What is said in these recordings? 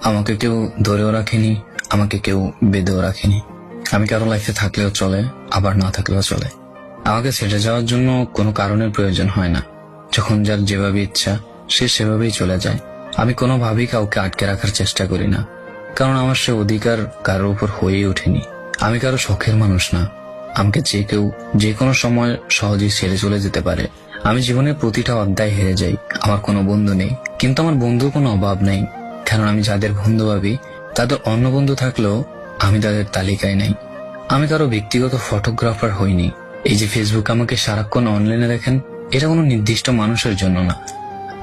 আমাকে কেউ ধরেও রাখেনি, আমাকে কেউ বেঁধেও রাখেনি। আমি কারো লাইফে থাকলেও চলে, আবার না থাকলেও চলে। আমাকে ছেড়ে যাওয়ার জন্য কোনো কারণের প্রয়োজন হয় না। যখন যার যেভাবে ইচ্ছা সে সেভাবেই চলে যায়। আমি কোনোভাবেই কাউকে আটকে রাখার চেষ্টা করি না, কারণ আমার সে অধিকার কারোর উপর হয়েই ওঠেনি। আমি কারো শখের মানুষ না। আমাকে যে কেউ যে কোনো সময় সহজেই ছেড়ে চলে যেতে পারে। আমি জীবনের প্রতিটা অধ্যায় হেরে যাই। আমার কোনো বন্ধু নেই, কিন্তু আমার বন্ধুর কোনো অভাব নেই, কারণ আমি যাদের বন্ধু ভাবি তাদের অন্য বন্ধু থাকলেও আমি তাদের তালিকায় নাই। আমি কারো ব্যক্তিগত ফটোগ্রাফার হইনি। এই যে ফেসবুক আমাকে সারাক্ষণ অনলাইনে দেখেন, এটা কোনো নির্দিষ্ট মানুষের জন্য না।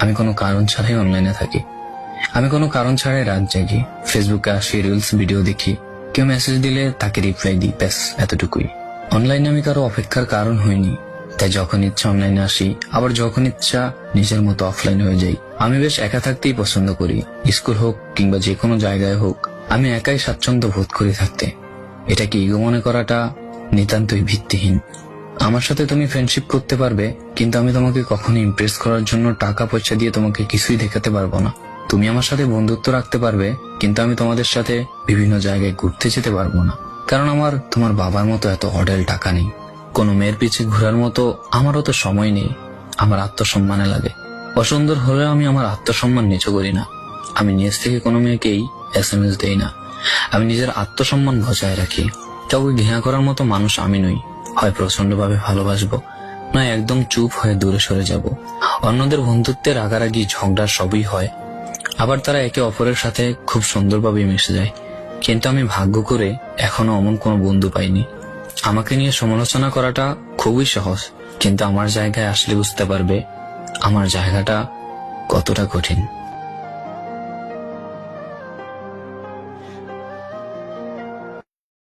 আমি কোনো কারণ ছাড়াই অনলাইনে থাকি। আমি কোনো কারণ ছাড়াই রাত জাগি, ফেসবুকে আসি, রিলস ভিডিও দেখি, কেউ মেসেজ দিলে তাকে রিপ্লাই দিই, ব্যাস এতটুকুই। অনলাইনে আমি কারো অপেক্ষার কারণ হইনি, তাই যখন ইচ্ছা অনলাইনে আসি, আবার যখন ইচ্ছা নিজের মতো অফলাইন হয়ে যাই। আমি বেশ একা থাকতেই পছন্দ করি। স্কুল হোক কিংবা যে কোনো জায়গায় হোক, আমি একাই স্বাচ্ছন্দ্য বোধ করি থাকতে। এটা কি ইগো মনে করাটা নিতান্তই ভিত্তিহীন। আমার সাথে তুমি ফ্রেন্ডশিপ করতে পারবে, কিন্তু আমি তোমাকে কখনো ইমপ্রেস করার জন্য টাকা পয়সা দিয়ে তোমাকে কিছুই দেখাতে পারবো না। তুমি আমার সাথে বন্ধুত্ব রাখতে পারবে, কিন্তু আমি তোমাদের সাথে বিভিন্ন জায়গায় ঘুরতে যেতে পারবো না, কারণ আমার তোমার বাবার মতো এত অঢেল টাকা নেই। কোনো মেয়ের পিছে ঘোরার মতো আমারও তো সময় নেই। আমার আত্মসম্মানে লাগে। অসুন্দর হলেও আমি আমার আত্মসম্মান নিচু করি না। আমি নিজ থেকে কোনো মেয়েকেই SMS দেই না। আমি নিজের আত্মসম্মান বজায় রাখি। কাউকে ঘৃণা করার মতো মানুষ আমি নই। হয় প্রচন্ডভাবে ভালোবাসবো, নয় একদম চুপ হয়ে দূরে সরে যাব। অন্যদের বন্ধুত্বে রাগারাগি ঝগড়া সবই হয়, আবার তারা একে অপরের সাথে খুব সুন্দরভাবে মিশে যায়। কিন্তু আমি ভাগ্য করে এখনো অমন কোনো বন্ধু পাইনি। আমাকে নিয়ে সমালোচনা করাটা খুবই সহজ, কিন্তু আমার জায়গায় আসলে বুঝতে পারবে আমার জায়গাটা কতটা কঠিন।